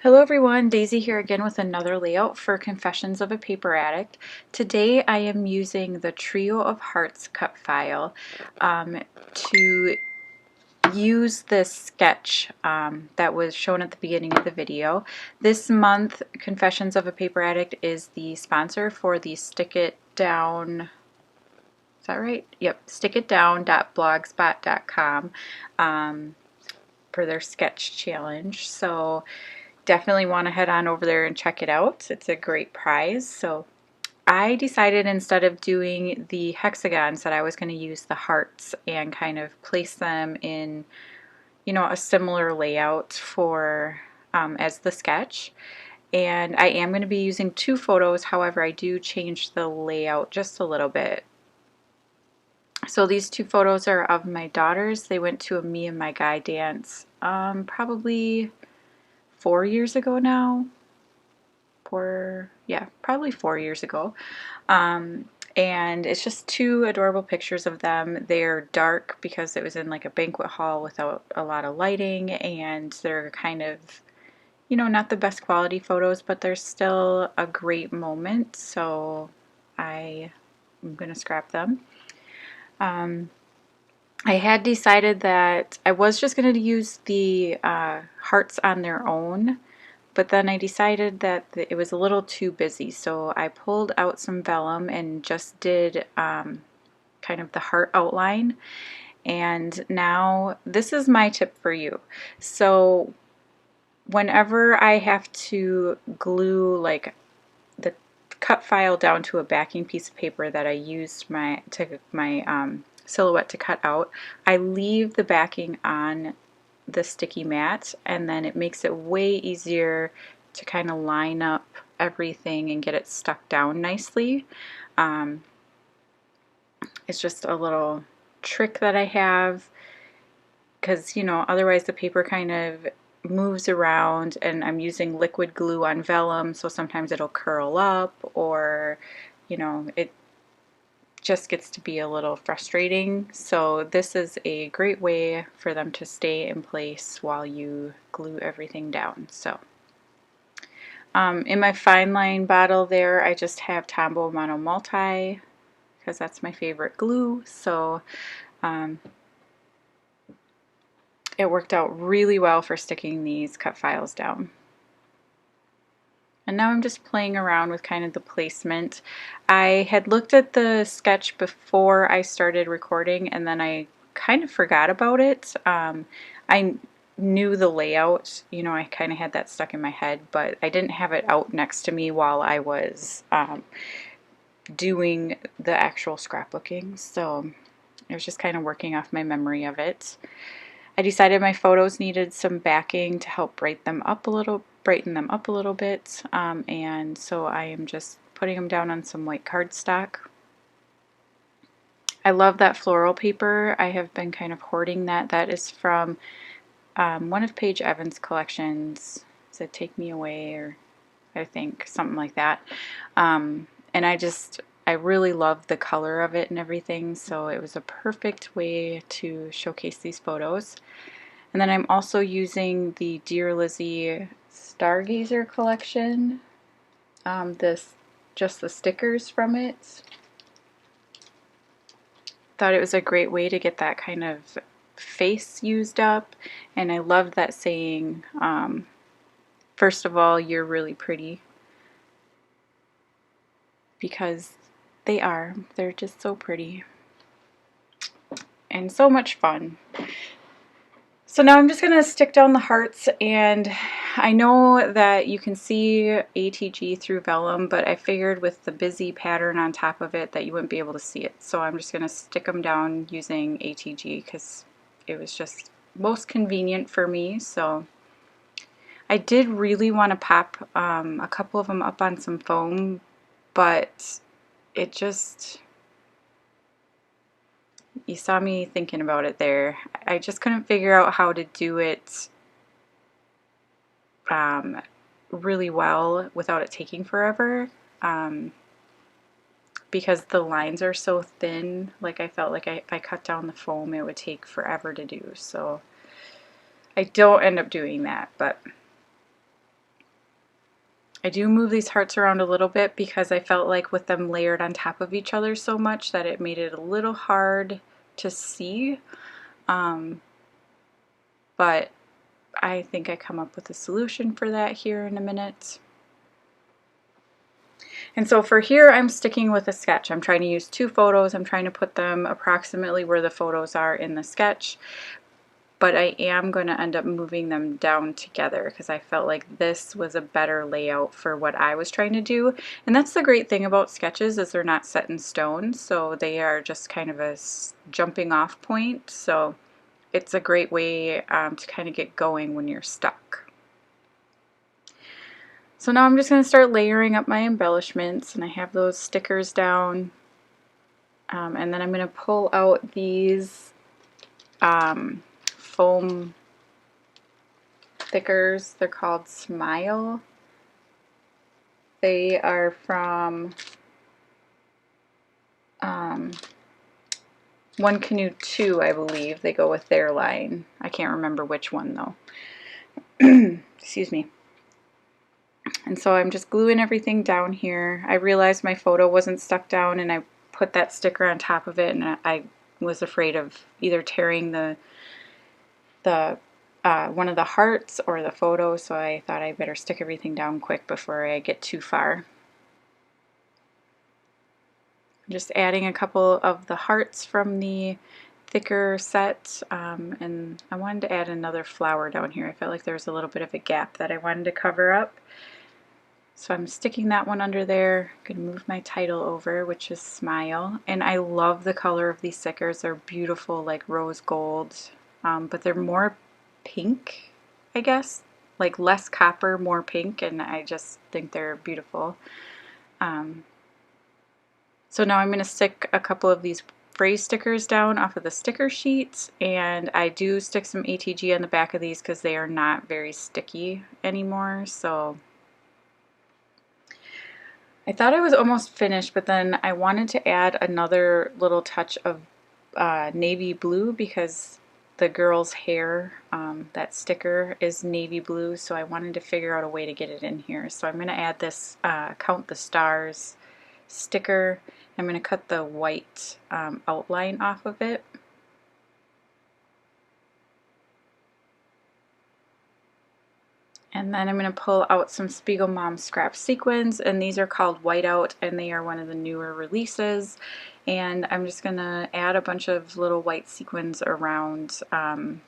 Hello everyone, Daisy here again with another layout for Confessions of a Paper Addict. Today I am using the Trio of Hearts cut file to use this sketch that was shown at the beginning of the video. This month, Confessions of a Paper Addict is the sponsor for the Stick It Down, is that right? Yep, stickitdown.blogspot.com for their sketch challenge. So definitely want to head on over there and check it out. It's a great prize. So I decided instead of doing the hexagons that I was going to use the hearts and kind of place them in, a similar layout for as the sketch. And I am going to be using two photos. However, I do change the layout just a little bit. So these two photos are of my daughters. They went to a Me and My Guy dance probably 4 years ago now. Probably 4 years ago. And it's just two adorable pictures of them. They're dark because it was in like a banquet hall without a lot of lighting, and they're kind of, not the best quality photos, but they're still a great moment, so I'm going to scrap them. I had decided that I was just going to use the hearts on their own, but then I decided that it was a little too busy, so I pulled out some vellum and just did kind of the heart outline. And now this is my tip for you. So whenever I have to glue like the cut file down to a backing piece of paper that I used my silhouette to cut out, I leave the backing on the sticky mat, and then it makes it way easier to kind of line up everything and get it stuck down nicely. It's just a little trick that I have because, otherwise the paper kind of moves around, and I'm using liquid glue on vellum, so sometimes it'll curl up, or it just gets to be a little frustrating. So this is a great way for them to stay in place while you glue everything down. So in my fine line bottle there, I just have Tombow Mono Multi because that's my favorite glue. So it worked out really well for sticking these cut files down. And now I'm just playing around with kind of the placement. I had looked at the sketch before I started recording, and then I kind of forgot about it. I knew the layout, I kind of had that stuck in my head, but I didn't have it out next to me while I was doing the actual scrapbooking. So I was just kind of working off my memory of it. I decided my photos needed some backing to help brighten them up a little bit, and so I am just putting them down on some white cardstock. I love that floral paper. I have been kind of hoarding that. That is from one of Paige Evans' collections. Is it Take Me Away, or I think something like that. And I really love the color of it and everything, so it was a perfect way to showcase these photos. And then I'm also using the Dear Lizzie Stargazer collection, just the stickers from it. Thought it was a great way to get that kind of face used up, and I loved that saying, first of all, you're really pretty, because they're just so pretty and so much fun. So now I'm just going to stick down the hearts, and I know that you can see ATG through vellum, but I figured with the busy pattern on top of it that you wouldn't be able to see it. So I'm just going to stick them down using ATG because it was just most convenient for me. So I did really want to pop a couple of them up on some foam, but it just... You saw me thinking about it there. I just couldn't figure out how to do it really well without it taking forever, because the lines are so thin. Like, I felt like if I cut down the foam it would take forever to do, so I don't end up doing that. But I do move these hearts around a little bit because I felt like with them layered on top of each other so much that it made it a little hard to see. But I think I come up with a solution for that here in a minute. And so for here, I'm sticking with a sketch. I'm trying to use 2 photos. I'm trying to put them approximately where the photos are in the sketch. But I am going to end up moving them down together because I felt like this was a better layout for what I was trying to do. And that's the great thing about sketches, is they're not set in stone, so they are just kind of a jumping off point. So it's a great way to kind of get going when you're stuck. So now I'm just going to start layering up my embellishments, and I have those stickers down. And then I'm going to pull out these foam stickers. They're called Smile. They are from One Canoe 2, I believe. They go with their line. I can't remember which one though. Excuse me. And so I'm just gluing everything down here. I realized my photo wasn't stuck down, and I put that sticker on top of it, and I was afraid of either tearing the one of the hearts or the photo, so I thought I better stick everything down quick before I get too far. I'm just adding a couple of the hearts from the thicker set, and I wanted to add another flower down here. I felt like there was a little bit of a gap that I wanted to cover up. So I'm sticking that one under there. I'm going to move my title over, which is Smile. And I love the color of these stickers. They're beautiful, like rose gold, but they're more pink, I guess. Like less copper, more pink, and I just think they're beautiful. So now I'm going to stick a couple of these phrase stickers down off of the sticker sheets, and I do stick some ATG on the back of these because they are not very sticky anymore. So I thought I was almost finished, but then I wanted to add another little touch of navy blue because the girl's hair, that sticker is navy blue, so I wanted to figure out a way to get it in here. So I'm going to add this Count the Stars sticker. I'm going to cut the white outline off of it. And then I'm going to pull out some Spiegel Mom scrap sequins, and these are called Whiteout, and they are one of the newer releases. And I'm just going to add a bunch of little white sequins around, and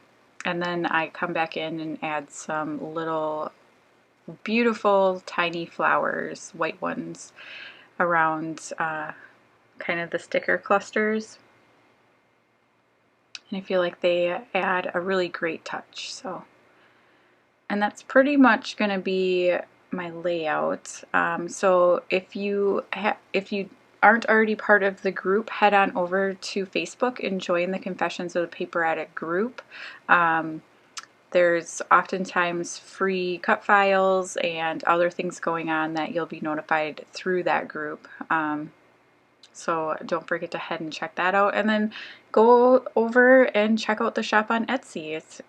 then I come back in and add some little beautiful tiny flowers, white ones, around kind of the sticker clusters. And I feel like they add a really great touch. And that's pretty much going to be my layout. So if you aren't already part of the group, head on over to Facebook and join the Confessions of the Paper Addict group. There's oftentimes free cut files and other things going on that you'll be notified through that group. So don't forget to head and check that out. And then go over and check out the shop on Etsy. It's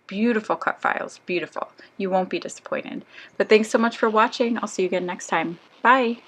beautiful cut files, beautiful. You won't be disappointed. But thanks so much for watching. I'll see you again next time. Bye.